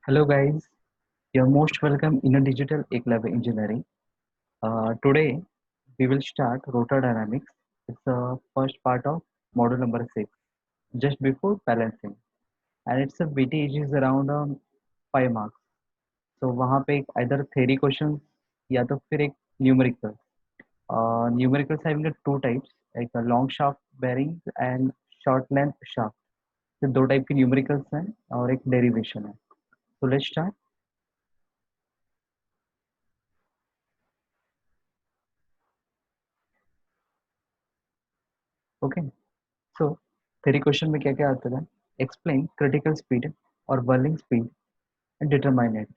Hello guys, you're most welcome in a digital Eklab engineering. Today we will start rotor dynamics. It's the first part of module number 6, just before balancing. And it's a BT is around 5 marks. So वहाँ पे एक either theory questions या तो फिर एक numerical. Numericals having the two types, like a long shaft bearings and short length shaft. तो दो type के न्यूमेरिकल्स हैं और एक डेरिवेशन है. So let's start. Okay. So theory question में क्या क्या आता था? एक्सप्लेन क्रिटिकल स्पीड और whirling speed and determine it,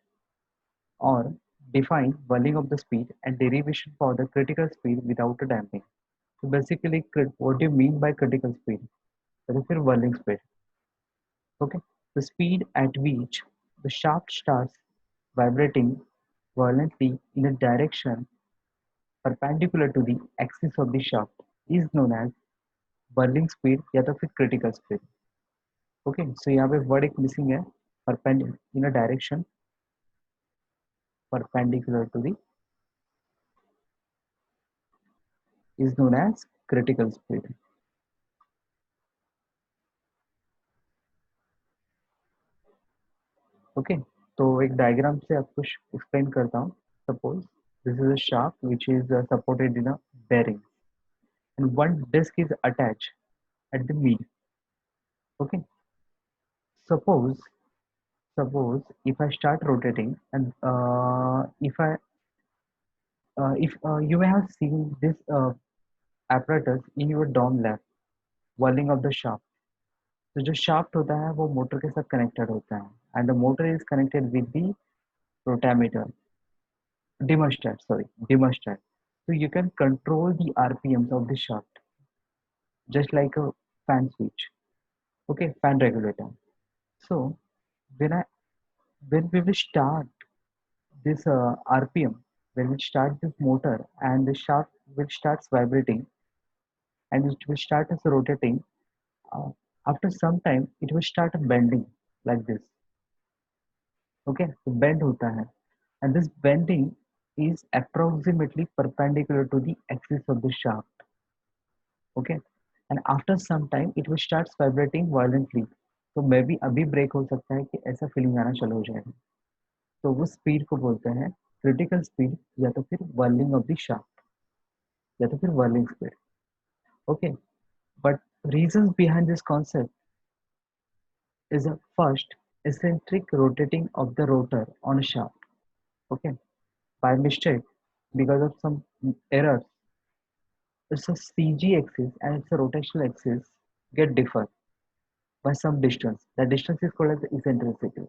और define whirling of the speed and derivation for the critical speed without damping. तो basically what do you mean by critical speed, तो फिर whirling speed. Okay, the speed at which the shaft starts vibrating violently in a direction perpendicular to the axis of the shaft is known as whirling speed या तो फिर critical speed. Okay, so यहाँ पे word एक missing है, in a direction perpendicular to the is known as critical speed. Okay, तो एक diagram से आपको एक्सप्लेन करता हूँ. Suppose this is a shaft which is supported in a bearing and one disc is attached at the mid. Okay, suppose suppose if I start rotating and if you may have seen this apparatus in your dorm lab, whirling of the shaft. तो जो shaft होता है वो motor के साथ connected होता है and the motor is connected with the rotameter, dimmerstat, sorry, dimmerstat. So you can control the RPMs of the shaft just like a fan switch. Okay, fan regulator. So when I when we will start this RPM, when we start this motor and the shaft will starts vibrating and it will start as rotating. Uh, After some time, it will start bending like this. Okay, तो bend होता है and this bending is approximately perpendicular to the axis of the shaft. Okay, and after some time it will starts vibrating violently. तो मे भी अभी break हो सकता है कि ऐसा फीलिंग आना चालू हो जाएगा. तो वो स्पीड को बोलते हैं क्रिटिकल स्पीड या तो फिर वर्लिंग ऑफ द शाफ्ट या तो फिर whirling speed. Okay, but reasons behind this concept is a first eccentric rotating of the rotor on a shaft. Okay, by mistake, because of some errors, its a CG axis and its a rotational axis get differ by some distance. That distance is called as eccentricity.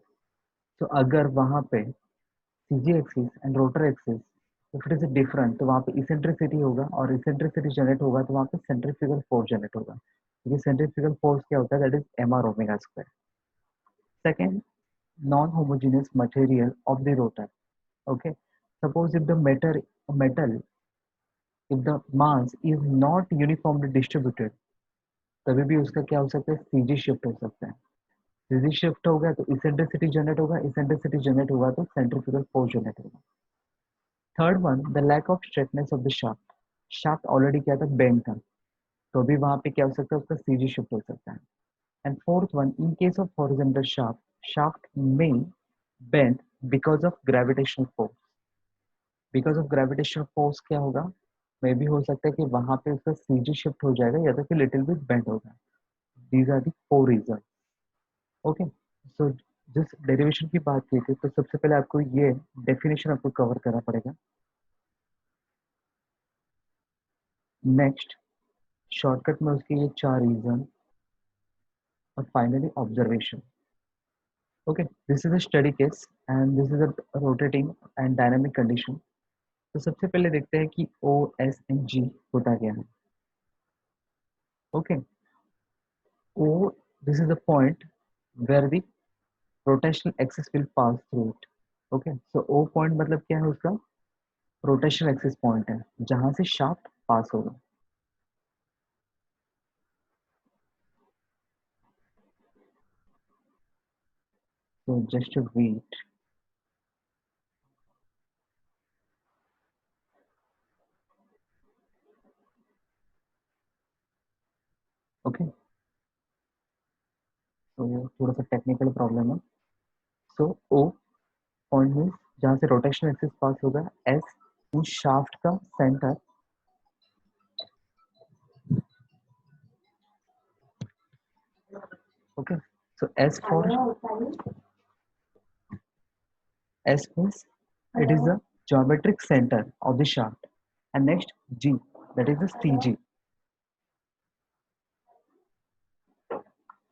So अगर वहाँ पे CG axis and rotor axis if it is different, तो वहाँ पे eccentricity होगा और eccentricity generate होगा तो वहाँ पे centrifugal force generate होगा. ये centrifugal force क्या होता है? That is mr omega square. Second, non-homogeneous material of the rotor. Okay, suppose if the metal, if the mass is not uniformly distributed, तभी भी उसका क्या हो सकता है? सीजी शिफ्ट हो सकता है. सीजी शिफ्ट हो गया तो इसेंट्रिसिटी जनरेट होगा, इसेंट्रिसिटी जनरेट होगा तो सेंट्रीफ्यूगल फोर्स जनरेट होगा. Third one, the lack of straightness of the shaft. Shaft already क्या था? बेंड था, तो अभी वहां पे क्या हो सकता है? उसका सीजी शिफ्ट हो सकता है. And fourth one, in case of horizontal shaft, shaft may bend because of gravitational force. Because of gravitational force क्या होगा? मे भी हो सकता है कि वहां पे उसका सीजी शिफ्ट हो जाएगा या तो फिर लिटिल बिट बेंड होगा. These are the four reason. Okay, so जिस डेरिवेशन की बात की थी तो सबसे पहले आपको ये डेफिनेशन आपको कवर करना पड़ेगा. नेक्स्ट शॉर्टकट में उसके ये चार रीजन और finally observation. Okay, this is a study case and this is a rotating and dynamic condition. तो सबसे पहले देखते हैं कि ओ एस एंड जी होता क्या है. Okay, O, this is the point where the rotational axis will pass through it. Okay, so O point मतलब क्या है? उसका rotational axis point है जहां से shaft pass होगा. So just wait. Okay. तो थोड़ा सा टेक्निकल प्रॉब्लम है. सो ओ पॉइंट मीन्स जहाँ से रोटेशनल एक्सिस पास होगा. एस उस शाफ्ट का centre. Okay. So S means it is the geometric center of the shaft. And next G, that is the CG.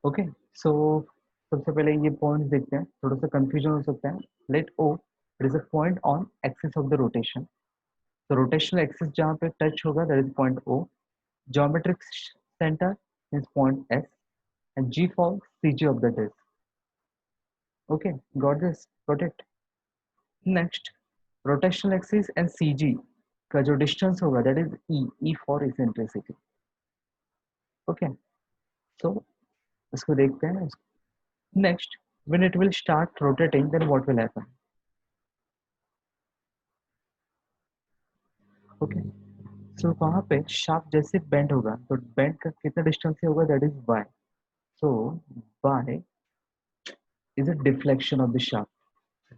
Okay. So सबसे पहले ये points देखते हैं, थोड़ा सा कंफ्यूजन हो सकता है. Let O, it is a point on axis of the rotation. So rotational axis जहाँ पे touch होगा, that is point O. Geometric center is point S, and G for CG of the disc. Okay, got this? Got it? Next, rotational axis and CG का जो distance होगा, that is E for eccentricity. Okay, so इसको देखते हैं. Next, when it will start rotating, then what will happen? Okay, so वहाँ पे shaft जैसे bend होगा, तो bend का कितना distance से होगा, that is y. So y is a deflection of the shaft.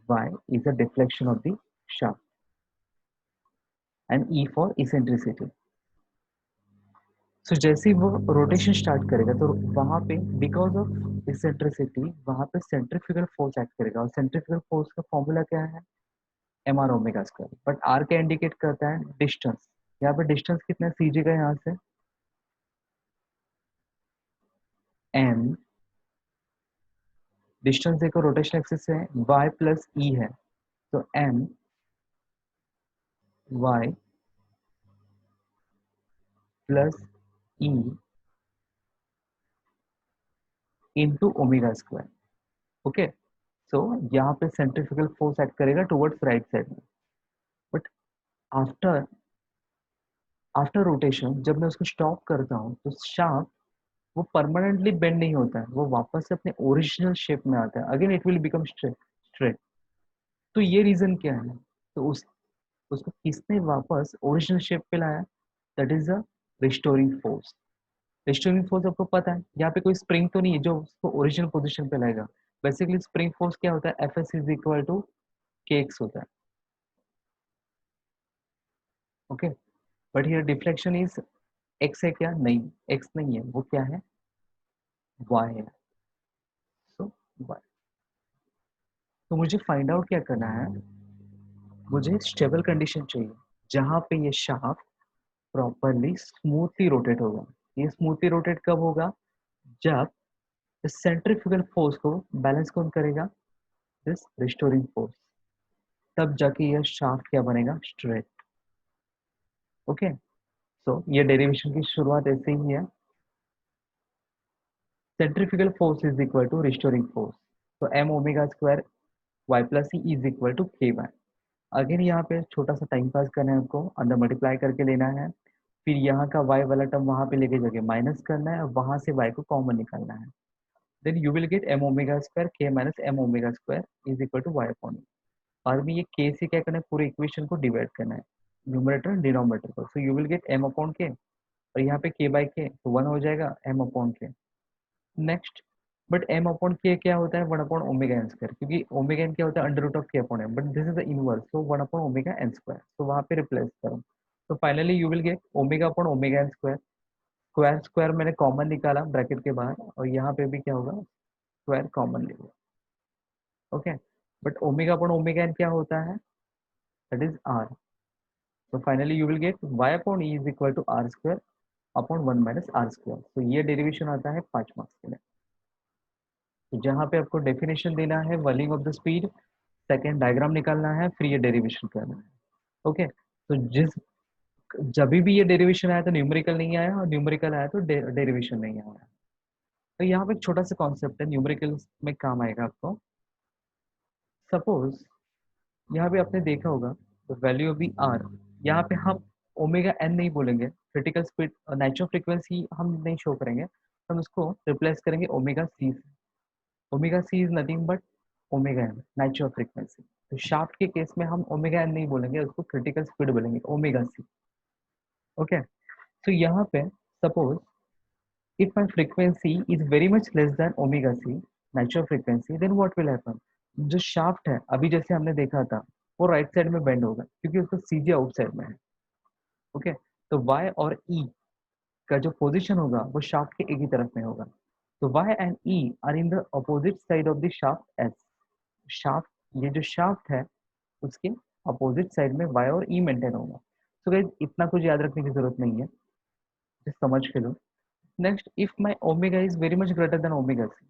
Y is a deflection of the shaft, and E for eccentricity. सो जैसे ही वो रोटेशन स्टार्ट करेगा, तो वहां पे बिकॉज ऑफ इसेंट्रिसिटी वहां पे सेंट्रीफ्यूगल फोर्स एक्ट करेगा. और सेंट्रीफ्यूगल फोर्स का फॉर्मूला क्या है? M r omega square. But r क्या इंडिकेट करता है? डिस्टेंस. यहाँ पे डिस्टेंस कितना है सीजी का? यहाँ से एम. डिस्टेंस देखो रोटेशन एक्सिस से वाई प्लस ई है, तो M Y plus E into omega square. Okay. So यहाँ पे सेंट्रीफ्यूगल फोर्स एक्ट करेगा टुवर्ड्स राइट साइड में. बट आफ्टर आफ्टर रोटेशन जब मैं उसको स्टॉप करता हूँ, तो शाफ्ट वो परमानेंटली बेंड नहीं होता है, वो वापस से अपने ओरिजिनल शेप में आता है. Again it will become straight. तो ये रीजन क्या है? तो उसको किसने वापस ओरिजिनल शेप पे लाया? That is a restoring force. Restoring force आपको पता है, यहाँ पे कोई स्प्रिंग तो नहीं है जो उसको ओरिजिनल पोजिशन पे लाएगा. बेसिकली स्प्रिंग फोर्स क्या होता है? F s is equal to k x होता है. Okay. But here deflection is x है क्या? नहीं, एक्स नहीं है, वो क्या है? वाई है. सो वाई. तो मुझे फाइंड आउट क्या करना है? मुझे स्टेबल कंडीशन चाहिए जहां पे ये शाफ्ट प्रॉपरली स्मूथली रोटेट होगा. ये स्मूथली रोटेट कब होगा? जब इस सेंट्रीफ्यूगल फोर्स को बैलेंस कौन करेगा? This restoring force. तब जाके ये शाफ्ट क्या बनेगा? स्ट्रेट. ओके. सो ये डेरिवेशन की शुरुआत ऐसे ही है. Centrifugal force is equal to restoring force. तो M omega square Y plus C is equal to K Y. Again यहाँ पे छोटा सा टाइम पास करना है आपको, अंदर मल्टीप्लाई करके लेना है. फिर यहाँ का y वाला टर्म वहां पे लेके जाके माइनस करना है, और वहां से y को कॉमन निकालना है. Then you will get m omega square k minus m omega square is equal to y upon. और भी ये k से क्या करना है? पूरे इक्वेशन को डिवाइड करना है, न्यूमरेटर डिनोमिनेटर को. So you will get m upon k, और यहाँ पे k बाई k, तो 1 हो जाएगा m upon k. Next, but m upon k क्या होता है? 1 अपॉन ओमेगा एन स्क्वायर, क्योंकि ओमेगा एन क्या होता है? Under root of k upon m, but this is the inverse, so 1 upon omega n square. तो वहां पे रिप्लेस करो. तो finally you will get omega upon omega n square. Square square मैंने कॉमन निकाला ब्रैकेट के बाहर, और यहाँ पे भी क्या होगा? स्क्वायर कॉमन ले लो. Okay. But omega upon omega N क्या होता है? That is R. तो finally you will get y upon E is equal to are square upon 1 minus are square. तो ये डेरिवेशन आता है 5 मार्क्स के लिए. तो जहाँ पे आपको डेफिनेशन देना है whirling of the speed, second diagram निकालना है, फिर ये डेरिवेशन करना है. ओके. तो जिस जब भी ये डेरिवेशन आया तो न्यूमेरिकल नहीं आया, और न्यूमेरिकल आया तो डेरिवेशन नहीं आया. तो यहाँ पे एक छोटा सा कॉन्सेप्ट है, न्यूमेरिकल में काम आएगा आपको. सपोज यहाँ पे आपने देखा होगा तो वैल्यू ऑफ दी आर, यहाँ पे हम ओमेगा एन नहीं बोलेंगे, क्रिटिकल स्पीड नेचुरल फ्रीक्वेंसी हम नहीं शो करेंगे, हम उसको रिप्लेस करेंगे ओमेगा सी से. Omega C is nothing but omega n natural frequency. तो शाफ्ट के केस में हम ओमेगा एन नहीं बोलेंगे, उसको क्रिटिकल स्पीड बोलेंगे, ओमेगा सी। ओके, तो यहाँ पे suppose if my frequency is very much less than omega c natural frequency, then what will happen? जो शाफ्ट है अभी जैसे हमने देखा था वो राइट साइड में बेंड होगा क्योंकि उसका सीजी आउटसाइड में है। ओके, तो y और e का जो पोजीशन होगा वो शाफ्ट के एक ही तरफ में होगा। तो y and e are in the opposite side of the shaft s। Shaft, ये जो शाफ्ट है उसके अपोजिट साइड में y और e मेंटेन होगा। तो गाइस इतना कुछ याद रखने की जरूरत नहीं है, just समझ के लो। Next, if my omega is very much greater than omega सी,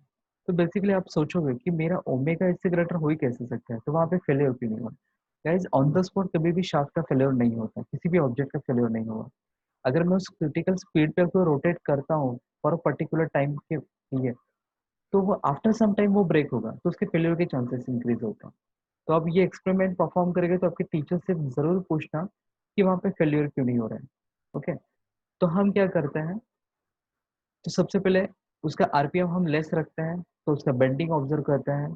तो बेसिकली आप सोचोगे कि मेरा ओमेगा इससे ग्रेटर हो ही कैसे सकता है, तो वहाँ पे फेलियर क्यों नहीं हुआ? गाइज ऑन द स्पॉट कभी भी शाफ्ट का फेलियर नहीं होता, किसी भी ऑब्जेक्ट का फेलियर नहीं हुआ। अगर मैं उस क्रिटिकल स्पीड पे उसको रोटेट करता हूँ फॉर अ पर्टिकुलर टाइम के लिए, तो वो आफ्टर सम टाइम वो ब्रेक होगा, तो उसके फेलियर के चांसेस इंक्रीज होता है। तो आप ये एक्सपेरिमेंट परफॉर्म करेंगे तो आपके टीचर से जरूर पूछना कि वहाँ पे फेलियर क्यों नहीं हो रहा है। ओके, तो हम क्या करते हैं, तो सबसे पहले उसका आरपीएम हम लेस रखते हैं, तो उसका बेंडिंग ऑब्जर्व करते हैं।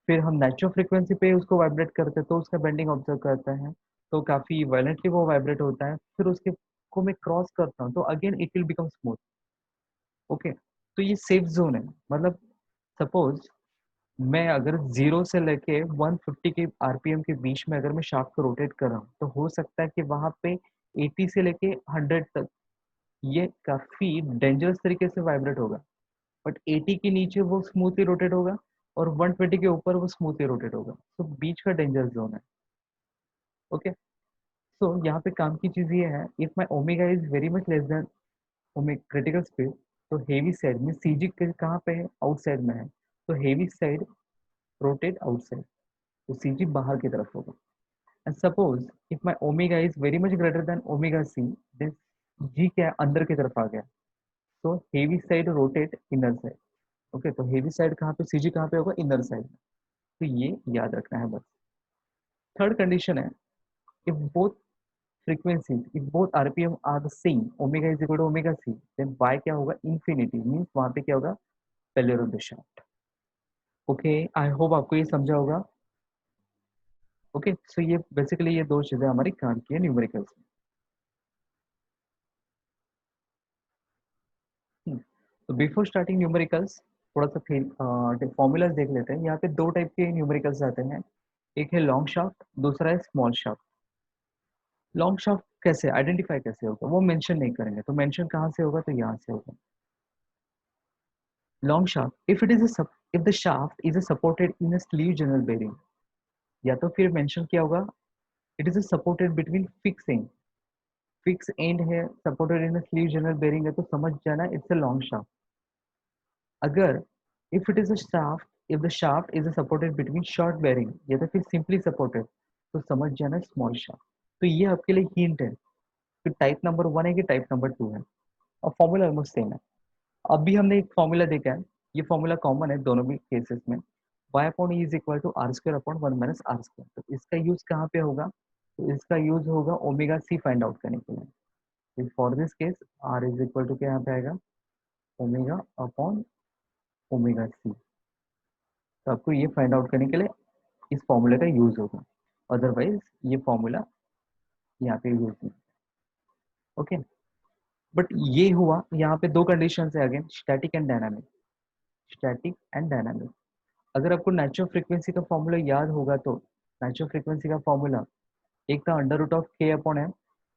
फिर हम नेचुरल फ्रीक्वेंसी पे उसको वाइब्रेट करते हैं, तो उसका बेंडिंग ऑब्जर्व करते हैं, तो काफी वायलेंटली वो वाइब्रेट होता है। फिर उसके को मैं क्रॉस करता हूँ तो again it will become smooth. Okay, तो ये सेफ जोन है। मतलब सपोज मैं अगर 0 से लेके 150 के आरपीएम के बीच में अगर मैं शाफ्ट को रोटेट कर रहा हूँ, तो हो सकता है कि वहां पे 80 से लेके 100 तक ये काफी डेंजरस तरीके से वाइब्रेट होगा। बट 80 के नीचे वो स्मूथली रोटेट होगा और 120 के ऊपर वो स्मूथली रोटेट होगा, तो बीच का डेंजर जोन है। ओके, सो यहाँ पे काम की चीज ये है, if my omega is very much less than omega critical speed, तो हेवी साइड में सीजी कहाँ पे है, आउटसाइड में है, तो हेवी साइड रोटेट आउटसाइड, तो सीजी बाहर की तरफ होगा। And suppose if my omega is very much greater than omega C, then G क्या है, अंदर की तरफ आ गया, तो heavy side rotate inner side. Okay, तो हेवी साइड कहाँ पे, सीजी कहाँ पे होगा, इनर साइड। तो ये याद रखना है बस। थर्ड कंडीशन है, if both frequencies, if both rpm are the same, omega is equal to omega c, then y क्या होगा, infinity, मीन्स वहां पे क्या होगा, failure of the shaft. Okay, I hope आपको ये समझा होगा। ओके, सो ये बेसिकली ये दो चीजें हमारी काम की है न्यूमेरिकल्स में। तो बिफोर स्टार्टिंग न्यूमेरिकल्स थोड़ा सा फॉर्मूलाज देख लेते हैं। यहाँ पे दो टाइप के न्यूमेरिकल्स आते हैं, एक है लॉन्ग शाफ्ट, दूसरा है स्मॉल शाफ्ट। लॉन्ग शाफ्ट कैसे आइडेंटिफाई कैसे होगा, वो मेंशन नहीं करेंगे, तो मेंशन कहाँ से होगा, तो यहाँ से होगा। Long shaft, if the shaft is supported in a sleeve journal bearing, या तो फिर मेंशन किया होगा it is supported between fixing, fix end है, supported in a sleeve journal bearing है, तो समझ जाना इट्स अ लॉन्ग शाफ्ट। अगर if it is a shaft, if the shaft is supported between short bearing, या तो फिर सिंपली सपोर्टेड, तो समझ जाना स्मॉल शाफ्ट। तो ये आपके लिए हिंट है कि टाइप नंबर 1 है कि टाइप नंबर 2 है, और फॉर्मूला ऑलमोस्ट सेम है। अभी हमने एक फॉर्मूला देखा है, ये फॉर्मूला कॉमन है दोनों भी केसेस में, y upon E is equal to are square upon 1 minus are square. तो इसका यूज कहाँ पे होगा, तो इसका यूज होगा ओमेगा सी फाइंड आउट करने के लिए। For this case r is equal to क्या यहाँ पे आएगा, ओमेगा अपॉन ओमेगा सी। तो आपको ये फाइंड आउट करने के लिए इस फॉर्मूले का यूज होगा, अदरवाइज ये फॉर्मूला यहाँ पे यूज नहीं। ओके, बट ये हुआ यहाँ पे दो कंडीशन है again, static and dynamic. Static and dynamic, अगर आपको नेचुरल फ्रीक्वेंसी का फॉर्मूला याद होगा, तो नेचुरल फ्रीक्वेंसी का फॉर्मूला एक था under root of k upon m,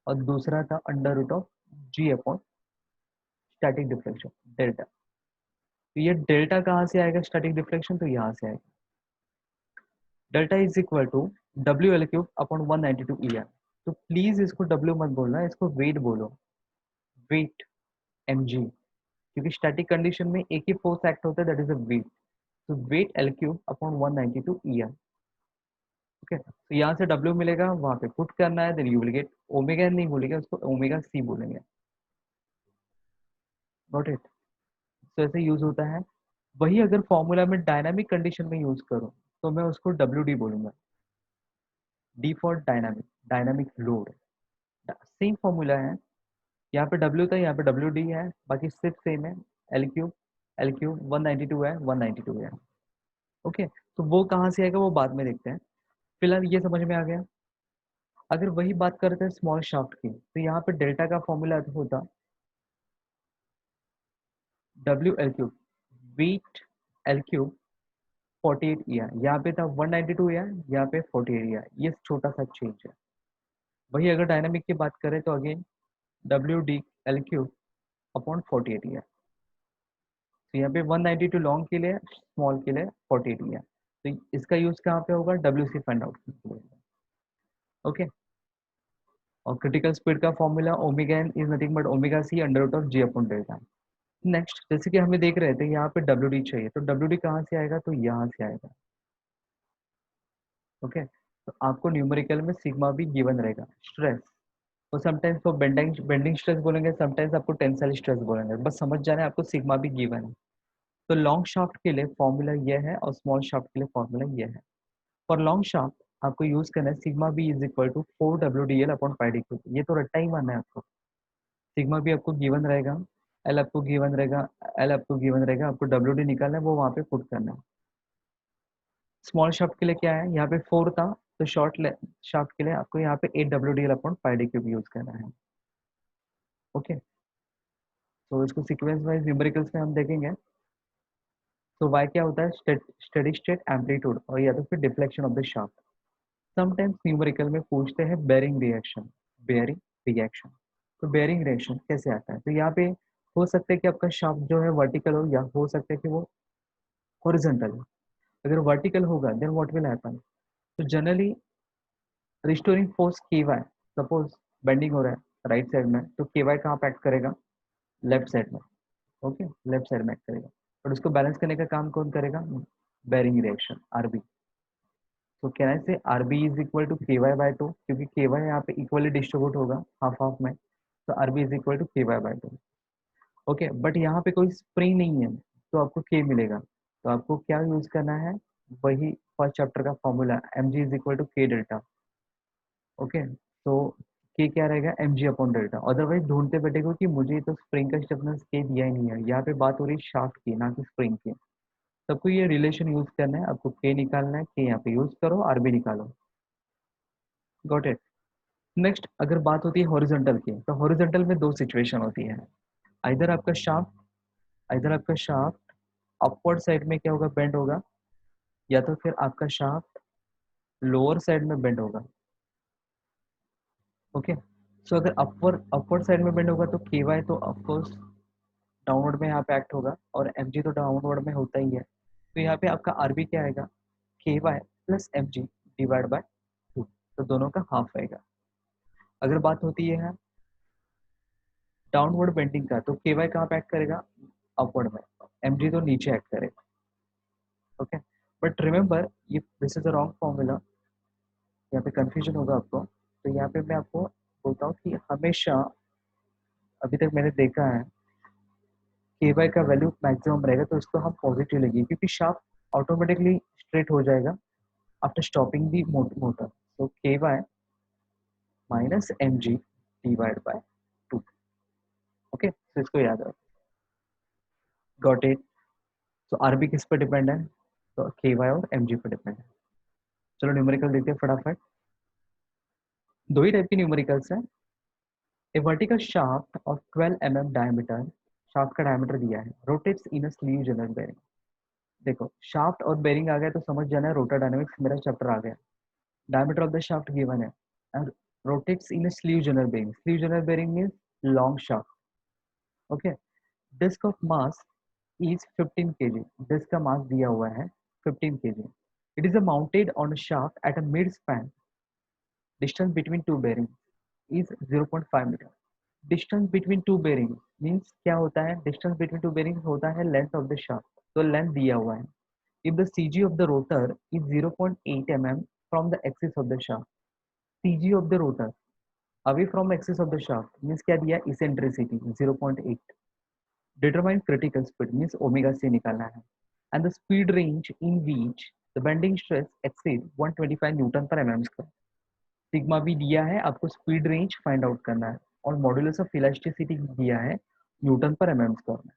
और दूसरा था under root of ji upon static deflection delta. तो ये डेल्टा कहाँ से आएगा, स्टैटिक डिफ्लेक्शन, तो यहाँ से आएगा। डेल्टा इज इक्वल टू डब्ल्यू L cube upon 192 e are. तो प्लीज इसको डब्ल्यू मत बोलना, इसको वेट बोलो, वेट एम जी, क्योंकि स्टैटिक कंडीशन में एक ही फोर्स एक्ट होता है, दैट इज अ वेट। तो weight L cube upon 192 e r. Okay, तो यहाँ से W मिलेगा, वहां पे पुट करना है, then you will get omega नहीं बोलेंगे उसको, ओमेगा सी बोलेंगे। Got it. तो ऐसे यूज होता है। वही अगर फॉर्मूला में डायनामिक कंडीशन में यूज करूँ, तो मैं उसको WD बोलूंगा, D for dynamic, dynamic load. Same formula है, यहाँ पे W था, यहाँ पे WD है, बाकी सिर्फ सेम है। एल क्यूब 192 है, 192 है। ओके, तो वो कहाँ से आएगा वो बाद में देखते हैं, फिलहाल ये समझ में आ गया। अगर वही बात करते हैं स्मॉल शाफ्ट की, तो यहाँ पे डेल्टा का फॉर्मूला होता डब्ल्यू L cube, beat l cube 48 year, यहाँ पे था 192 ईयर, यहाँ पे 48 ईयर, ये छोटा सा चेंज है। वही अगर डायनामिक की बात करें तो again W D L cube upon 48 year, तो यहाँ पे 192 लॉन्ग के लिए, स्मॉल के लिए 48 ईयर, तो इसका यूज कहाँ पे होगा, डब्ल्यू सी फाइंड आउट करने के लिए। ओके, और क्रिटिकल स्पीड का formula omega n is nothing but omega c under root of ji upon delta. Next, जैसे कि हमें देख रहे थे यहाँ पे डब्ल्यू डी चाहिए, तो डब्ल्यू डी कहाँ से आएगा, तो यहाँ से आएगा। ओके, तो आपको न्यूमेरिकल में सिग्मा भी गिवन रहेगा। स्ट्रेस, तो समटाइम्स वो बेंडिंग बेंडिंग स्ट्रेस बोलेंगे, समटाइम्स आपको टेंसाइल स्ट्रेस बोलेंगे, बस समझ जाना है आपको सिग्मा भी गिवन है। तो लॉन्ग शाफ्ट के लिए फॉर्मूला ये है और स्मॉल शाफ्ट के लिए फॉर्मूला ये है। फॉर लॉन्ग शाफ्ट आपको यूज करना है sigma b is equal to 4 WDL upon pi d cube, ये तो रट्टा ही मानना है आपको। सिग्मा भी आपको गिवन रहेगा, एल आपको गिवन रहेगा, एल आपको गिवन रहेगा, आपको WD निकालना है, वो वहाँ पे पुट करना है। स्मॉल शाफ्ट के लिए क्या है, यहाँ पे 4 था, तो शॉर्ट शाफ्ट के लिए आपको यहाँ पे 8 WDL upon pi d cube use करना है। ओके, तो इसको सीक्वेंस वाइज न्यूमेरिकल्स में हम देखेंगे। तो वाई क्या होता है, स्टेडी स्टेट एम्पलीट्यूड, और या तो फिर deflection of the shaft. Sometimes numerical में पूछते हैं बेरिंग रिएक्शन, बेरिंग रिएक्शन। तो बेरिंग रिएक्शन कैसे आता है, तो यहाँ पे हो सकता है कि आपका शाफ्ट जो है वर्टिकल हो, या हो सकता है कि वो हॉरिजॉन्टल हो। अगर वर्टिकल होगा देन व्हाट विल हैपन, तो जनरली रिस्टोरिंग फोर्स के वाई, सपोज बेंडिंग हो रहा है राइट साइड में, तो के वाई कहाँ पे एक्ट करेगा, लेफ्ट साइड में। ओके, लेफ्ट साइड में एक्ट करेगा, और उसको बैलेंस करने का काम कौन करेगा, बेरिंग रिएक्शन आरबी। तो क्या है, R B is equal to K Y by two, क्योंकि के वाई यहाँ पे इक्वली डिस्ट्रीब्यूट होगा हाफ हाफ में, तो R B is equal to K Y by two. Okay, but यहाँ पे कोई स्प्रिंग नहीं है, तो आपको के मिलेगा, तो आपको क्या यूज करना है, वही फर्स्ट चैप्टर का formula m g is equal to k delta. Okay, तो के क्या रहेगा, m g upon delta. Otherwise ढूंढते बैठेगा कि मुझे तो स्प्रिंग का स्टिफनेस के दिया ही नहीं है, यहाँ पे बात हो रही है शाफ्ट की, ना कि स्प्रिंग की। सबको ये रिलेशन यूज करना है, आपको के निकालना है, के यहाँ पे यूज करो, आरबी निकालो। Got it. नेक्स्ट, अगर बात होती है हॉरिजॉन्टल की, तो हॉरिजॉन्टल में दो सिचुएशन होती है। इधर आपका शाफ्ट, इधर आपका शाफ्ट अपवर्ड साइड में क्या होगा, बेंड होगा, या तो फिर आपका शाफ्ट लोअर साइड में बेंड होगा। ओके, सो अगर अपवर्ड अपवर्ड साइड में बेंड होगा तो के वाई तो ऑफकोर्स डाउनवर्ड में यहाँ पे एक्ट होगा, और एम जी तो डाउनवर्ड में होता ही है, तो यहाँ पे आपका आरबी क्या आएगा, k y plus m g divide by 2, तो दोनों का हाफ आएगा। अगर बात होती है डाउनवर्ड बेंडिंग का, तो के वाई कहाँ पे एक्ट करेगा, अपवर्ड में, एम जी तो नीचे एक्ट करेगा। ओके, बट रिमेंबर ये this is a wrong formula, यहाँ पे कंफ्यूजन होगा आपको। तो यहाँ पे मैं आपको बोलता हूँ कि हमेशा, अभी तक मैंने देखा है के वाई का वैल्यू मैक्सिमम रहेगा, तो इसको हम पॉजिटिव लेंगे, क्योंकि शाफ्ट ऑटोमेटिकली स्ट्रेट हो जाएगा आफ्टर स्टॉपिंग दी मोटर। तो k y minus m g divide by 2। Okay, तो इसको याद रखो। Got it. तो आरबी किस पर डिपेंड है, तो के वाई और एम जी पर डिपेंड है। चलो न्यूमेरिकल देखते हैं फटाफट। दो ही टाइप की न्यूमेरिकल्स हैं। A vertical shaft of 12 mm diameter, shaft का डायमीटर दिया है, rotates in a sleeve journal bearing. देखो शाफ्ट और बेरिंग आ गया तो समझ जाना है रोटर डायनामिक्स मेरा चैप्टर आ गया। Diameter of the shaft given है, and rotates in a sleeve general bearing. Sleeve general bearing means long shaft. Okay, disk of mass is 15 kg, disk का mass दिया हुआ है 15 kg. It is mounted on a shaft at a mid span. Distance between two bearings is 0.5 meter. Distance between two bearings means क्या होता है, distance between two bearings होता है length of the shaft, तो length दिया हुआ है. If the CG of the rotor is 0.8 mm from the axis of the shaft, CG of the rotor away from axis of the shaft means क्या दिया, eccentricity 0.8. Determine critical speed means omega से निकालना है, and the speed range in which the bending stress exceed 125 Newton पर mm square. Sigma भी दिया है, आपको स्पीड रेंज फाइंड आउट करना है, और मॉड्यूलस ऑफ इलास्टिसिटी दिया है न्यूटन पर mm स्क्वायर में।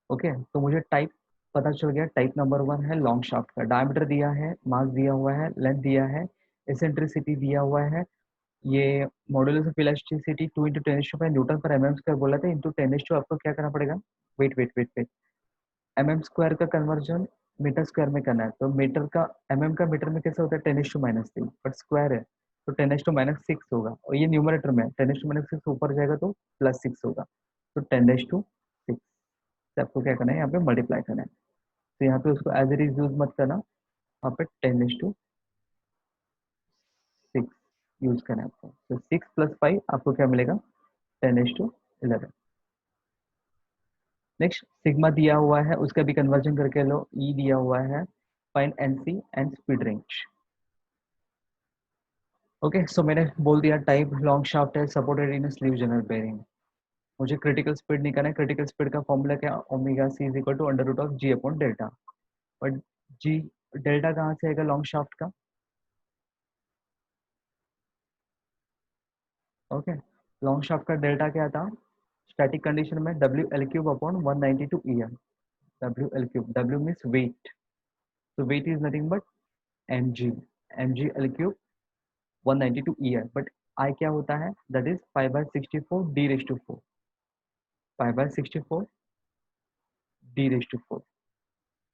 ओके, तो मुझे टाइप पता चल गया टाइप नंबर 1 है लॉन्ग शाफ्ट का। डायमीटर दिया है, मास दिया हुआ है, लेंथ दिया है, एसेंट्रिसिटी दिया हुआ है, ये modulus of elasticity 2 into 10⁵ newton पर एमएम स्क्वायर बोला था, इंटू 10⁵ आपको क्या करना पड़ेगा, wait wait wait wait, mm square का कन्वर्जन मीटर स्क्वायर में करना है। तो मीटर का एमएम का मीटर में कैसे होता है 10⁻3, बट स्क्वायर है तो 10⁻6 होगा, और ये न्यूमरेटर में 10⁻6 ऊपर जाएगा तो +6 होगा, तो 10⁻6 से आपको क्या करना है, यहाँ पे मल्टीप्लाई करना है। तो यहाँ पे उसको एज इट इज यूज मत करना, वहाँ पे 10⁻6 यूज करना है आपको। तो 6 + 5 आपको क्या मिलेगा, 10⁻11। नेक्स्ट सिग्मा दिया हुआ है, उसका भी कन्वर्जन करके लो, ई दिया हुआ है, find NC and speed range. Okay, so मैंने बोल दिया टाइप लॉन्ग शाफ्ट है, supported in sleeve journal bearing. मुझे क्रिटिकल स्पीड निकालना है, क्रिटिकल स्पीड का फॉर्मूला क्या, omega C is equal to under root of ji upon delta. But G delta कहाँ से आएगा लॉन्ग शाफ्ट का, ओके, लॉन्ग शाफ्ट का डेल्टा क्या था, स्टैटिक कंडीशन में W L cube upon 192 E M. W L cube, W means weight, तो weight is nothing but M G, M G L cube 192 E है, but आई क्या होता है, that is 5/64 d⁴, 5/64 d⁴।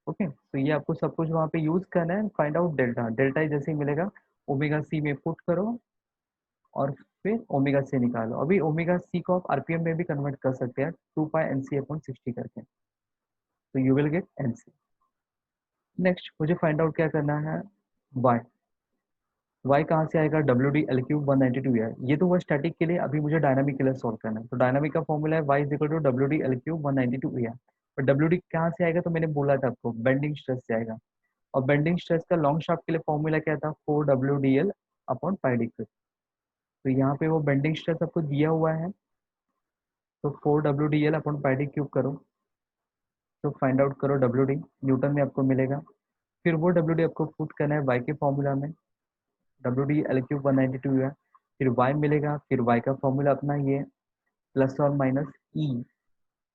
Okay, तो ये आपको सब कुछ वहाँ पे यूज करना है, फाइंड आउट डेल्टा। डेल्टा जैसे ही मिलेगा ओमेगा सी में पुट करो और फिर ओमेगा सी निकालो। अभी ओमेगा सी को आप आरपीएम में भी कन्वर्ट कर सकते हैं 2π/NC/60 करके, तो you will gate NC. Next मुझे फाइंड आउट क्या करना है, वाई। वाई कहाँ से आएगा, डब्ल्यू डी एल क्यूब 192 है, ये तो वो स्टैटिक के लिए, अभी मुझे डायनामिक के लिए सॉल्व करना है। तो डायनामिक का फॉर्मूला है वाई इज इक्वल टू डब्ल्यू डी एल क्यूब 192 है। और डब्ल्यू डी कहाँ से आएगा, तो मैंने बोला था आपको बेंडिंग स्ट्रेस से आएगा, और बेंडिंग स्ट्रेस का लॉन्ग शाफ्ट के लिए फॉर्मूला क्या था, 4 WDL अपॉन πd²। तो यहाँ पे वो बेंडिंग स्ट्रेस आपको दिया हुआ है, तो 4 WDL अपॉन πd³ करो, तो फाइंड आउट करो डब्ल्यू डी, न्यूटन में आपको मिलेगा। फिर वो डब्ल्यू डी आपको पुट करना है वाई के फॉर्मूला में, डब्ल्यू डी एल क्यूब 192 है, फिर वाई मिलेगा, फिर वाई का फॉर्मूला अपना ये प्लस और माइनस ई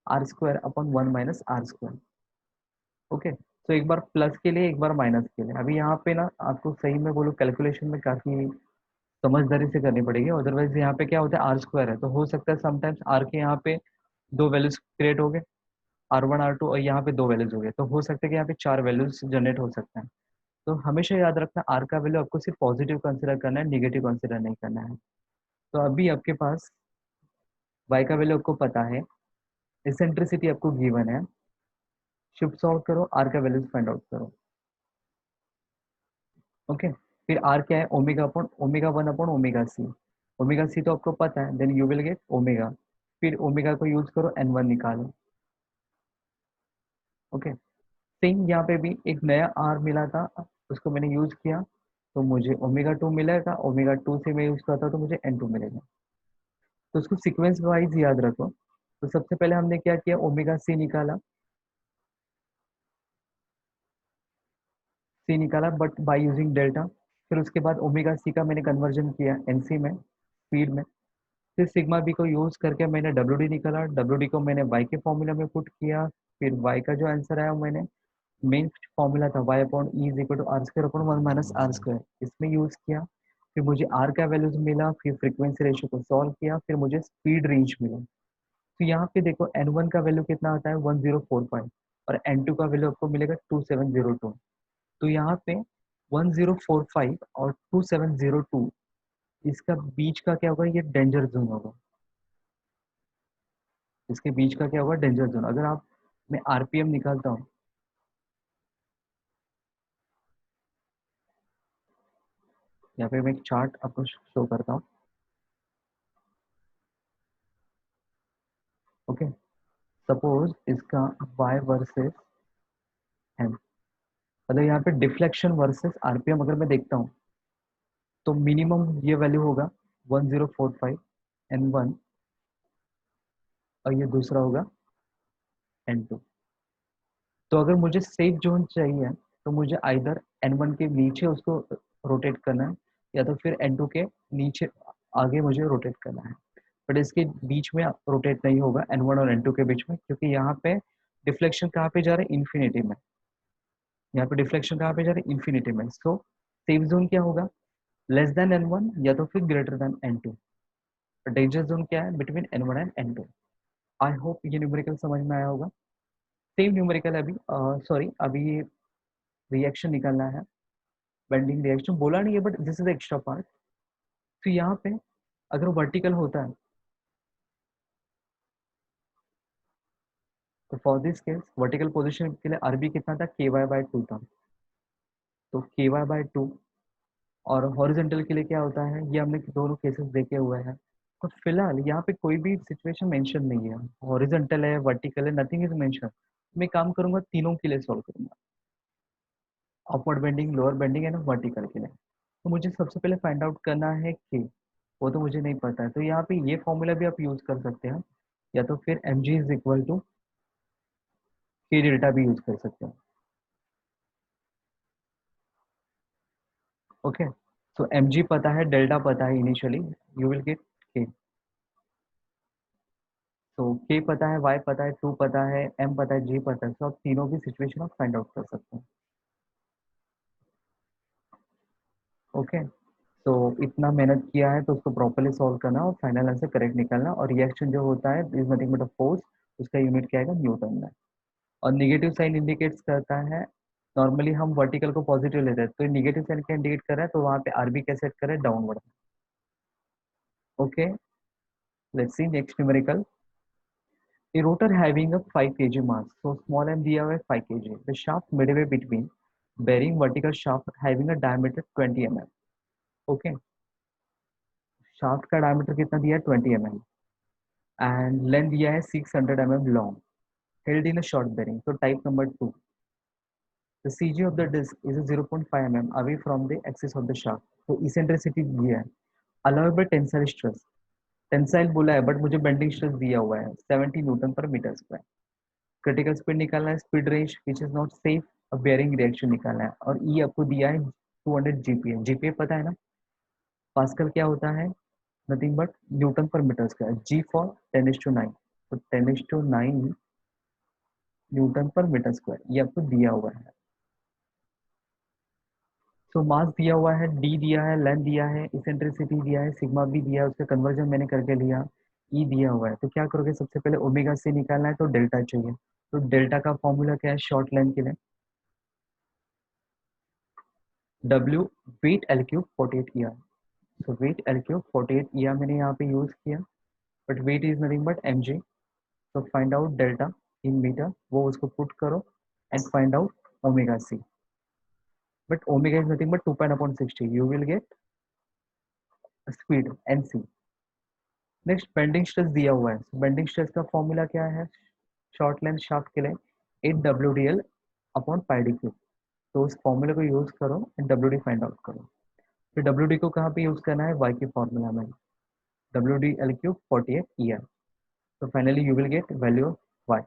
r² अपॉन 1 - r²। ओके, तो एक बार प्लस के लिए एक बार माइनस के लिए। अभी यहाँ पे ना आपको सही में बोलो कैलकुलेशन में काफी समझदारी से करनी पड़ेगी, अदरवाइज यहाँ पे क्या होता है r² है, तो हो सकता है समटाइम्स r के यहाँ पे दो वैल्यूज क्रिएट हो गए, r1 r2, और यहाँ पे दो वैल्यूज हो गए, तो हो सकता है कि यहाँ पे 4 वैल्यूज जनरेट हो सकते हैं। तो हमेशा याद रखना आर का वैल्यू आपको सिर्फ पॉजिटिव कंसिडर करना है, निगेटिव कंसिडर नहीं करना है। तो अभी आपके पास वाई का वैल्यू आपको पता है, एसेंट्रिसिटी आपको गिवन है, शिफ्ट सॉल्व करो, आर का वैल्यूज फाइंड आउट करो। ओके, फिर आर क्या है, ओमेगा 1/ओमेगा सी। ओमेगा सी तो आपको पता है, then you will get omega, फिर ओमेगा को यूज करो n1 निकालो। ओके, सेम यहाँ पे भी एक नया आर मिला था, उसको मैंने यूज किया, तो मुझे ओमेगा 2 मिलेगा, ओमेगा 2 से मैं यूज करता हूँ तो मुझे n2 मिलेगा। तो उसको सीक्वेंस वाइज याद रखो। तो सबसे पहले हमने क्या किया, ओमेगा सी निकाला, सी निकाला बट बाय यूजिंग डेल्टा। फिर उसके बाद ओमेगा सी का मैंने कन्वर्जन किया एनसी में, स्पीड में। फिर सिग्मा बी को यूज करके मैंने डब्ल्यू डी निकाला, डब्ल्यू डी को मैंने वाई के फॉर्मूला में पुट किया। फिर वाई का जो आंसर आया मैंने मेन फॉर्मूला था y upon E is equal to r² upon 1 - r², इसमें यूज किया। फिर मुझे आर का वैल्यूज मिला, फिर फ्रीक्वेंसी रेशियो को सॉल्व किया, फिर मुझे स्पीड रेंज मिला। तो यहाँ पे देखो n1 का वैल्यू कितना आता है 1045, और n2 का वैल्यू आपको मिलेगा 2702। तो यहाँ पे 1045 और 2702, इसका बीच का क्या होगा, ये डेंजर जोन होगा। इसके बीच का क्या होगा, डेंजर जोन। अगर आप, मैं आरपीएम निकालता हूँ, यहाँ पे मैं एक चार्ट आपको शो करता हूँ। ओके, सपोज इसका y वर्सेस m, मतलब यहाँ पे डिफ्लेक्शन वर्सेस आरपीएम अगर मैं देखता हूँ, तो मिनिमम ये वैल्यू होगा 1045 n1, और ये दूसरा होगा n2। तो अगर मुझे सेफ जोन चाहिए, तो मुझे आइदर n1 के नीचे उसको रोटेट करना है, या तो फिर n2 के नीचे आगे मुझे रोटेट करना है। बट इसके बीच में रोटेट नहीं होगा n1 और n2 के बीच में, क्योंकि यहाँ पे डिफ्लेक्शन कहाँ पे जा रहा है, इन्फिनिटी में। यहाँ पे डिफ्लेक्शन कहाँ पे जा रहा है, इन्फिनिटी में। सो सेफ जोन क्या होगा, लेस देन n1 या तो फिर greater than n2। Danger zone क्या है, between n1 and n2। I hope ये न्यूमेरिकल समझ में आया होगा। सेम न्यूमेरिकल अभी, सॉरी अभी रिएक्शन निकालना है, बेंडिंग रिएक्शन बोला नहीं है, but this is extra part. तो यहाँ पे अगर वर्टिकल होता है तो for this case vertical position के लिए आरबी कितना था, ky/2 था। तो ky/2। और हॉरिजॉन्टल के लिए क्या होता है, ये हमने दोनों केसेस देखे हुए हैं। तो फिलहाल यहाँ पे कोई भी सिचुएशन मेंशन नहीं है, हॉरिजॉन्टल है वर्टिकल है, नथिंग इज मेंशन। मैं काम करूंगा तीनों के लिए सॉल्व करूंगा, upward bending, lower bending and vertical के लिए। तो मुझे सबसे पहले फाइंड आउट करना है के, वो तो मुझे नहीं पता है। तो यहाँ पे ये फॉर्मूला भी आप यूज कर सकते हैं, या तो फिर m g is equal to k delta भी यूज कर सकते हैं। ओके, सो एम जी पता है, डेल्टा पता है इनिशियली, यू विल गेट के। तो के पता है, वाई पता है, टू पता है, एम पता है, जी पता है। तो आप तीनों की सिचुएशन आप फाइंड आउट कर सकते हैं। ओके, तो इतना मेहनत किया है तो उसको प्रॉपरली सॉल्व करना और फाइनल आंसर करेक्ट निकालना। और रिएक्शन जो होता है is nothing but a force, उसका यूनिट क्या आएगा, न्यूटन में। और निगेटिव साइन इंडिकेट्स करता है, नॉर्मली हम वर्टिकल को पॉजिटिव लेते हैं, तो निगेटिव साइन क्या इंडिकेट कर रहा है, तो वहाँ पे आरबी कैसे सेट कर रहा है, downward. Okay, let's see next numerical. A rotor having a 5 kg mass, so small m दिया हुआ है 5 kg. The shaft midway between bearing vertical shaft having a diameter 20 mm. Okay, shaft का diameter कितना दिया है, 20 mm, and length दिया है 600 mm long, held in a short bearing. So type number 2. The CG of the disc is a 0.5 mm away from the axis of the shaft. तो eccentricity दिया है, allowable tensile stress, tensile बोला है but मुझे bending stress दिया हुआ है 70 Newton पर मीटर स्क्वायर। क्रिटिकल स्पीड निकालना है, speed range which is not safe, और बेयरिंग रिएक्शन निकालना है। और ई आपको दिया है 200 जीपीए। जीपीए पता है ना, पास्कल क्या होता है, नथिंग बट न्यूटन पर मीटर स्क्वायर। जी फॉर 10:9, तो 10:9 न्यूटन पर मीटर स्क्वायर, ये आपको दिया हुआ है। तो मास दिया हुआ है, डी दिया है, लेंथ दिया है, इसेंट्रिसिटी दिया है, सिग्मा भी दिया है, उसका कन्वर्जन मैंने करके लिया, ई दिया हुआ है। तो क्या करोगे, सबसे पहले ओमेगा से निकालना है, तो डेल्टा चाहिए। तो डेल्टा का फॉर्मूला क्या है शॉर्ट लेंथ के लिए, W weight L cube 48 E R. So weight L cube 48 E R मैंने यहाँ पे यूज किया, but weight is nothing but M G. तो find out delta in meter, वो उसको पुट करो and find out omega C. But omega is nothing but 2.60, you will get speed N C. Next bending stress दिया हुआ है, bending stress का formula क्या है, शॉर्ट लेंथ शाफ्ट के लिए 8 WDL upon pi d cube. तो उस फॉर्मूले को यूज करो and W D find out करो। फिर डब्ल्यू डी को कहाँ पे यूज करना है, वाई के फॉर्मूला में, W D L cube 48 E are. तो finally you will get value of Y.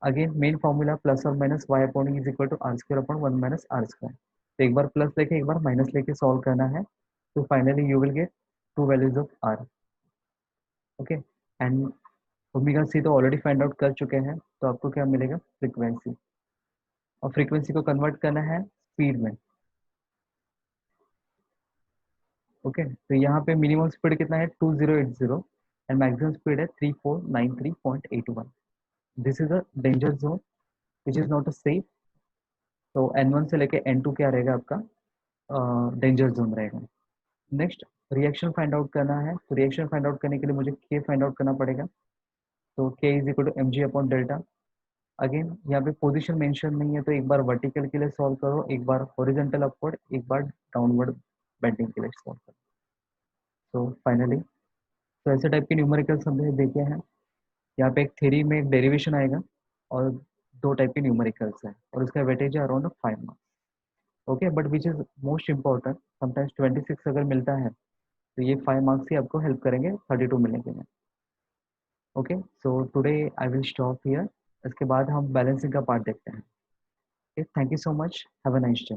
Again main formula plus और minus Y upon is equal to are square upon 1 minus are square. तो एक बार plus लेके एक बार minus लेके solve करना है, तो finally you will get two values of r. Okay, and omega सी तो ऑलरेडी फाइंड आउट कर चुके हैं, तो आपको क्या मिलेगा, फ्रीक्वेंसी। और फ्रीक्वेंसी को कन्वर्ट करना है स्पीड में। ओके, तो यहाँ पे मिनिमम स्पीड कितना है, 2080, एंड मैक्सिमम स्पीड है 3493.81। This is a danger zone which is not a safe. तो N1 से लेके N2 क्या रहेगा आपका, डेंजर जोन रहेगा। नेक्स्ट रिएक्शन फाइंड आउट करना है, तो रिएक्शन फाइंड आउट करने के लिए मुझे के फाइंड आउट करना पड़ेगा। तो k is equal to m g upon delta. Again यहाँ पे पोजीशन मेंशन नहीं है, तो एक बार वर्टिकल के लिए सॉल्व करो, एक बार हॉरिजॉन्टल अपवर्ड, एक बार डाउनवर्ड बेंडिंग के लिए सॉल्व करो। तो फाइनली तो ऐसे टाइप के न्यूमेरिकल्स हमने देखे हैं। यहाँ पे एक थ्योरी में एक डेरिवेशन आएगा, और दो टाइप के न्यूमेरिकल्स हैं, और उसका वेटेज है around 5 marks. Okay, but which is most important, sometimes 26 अगर मिलता है तो ये 5 मार्क्स ही आपको हेल्प करेंगे 32 मिलने के लिए। Okay, so today I will stop here, इसके बाद हम बैलेंसिंग का पार्ट देखते हैं। Okay, thank you so much, have a nice day.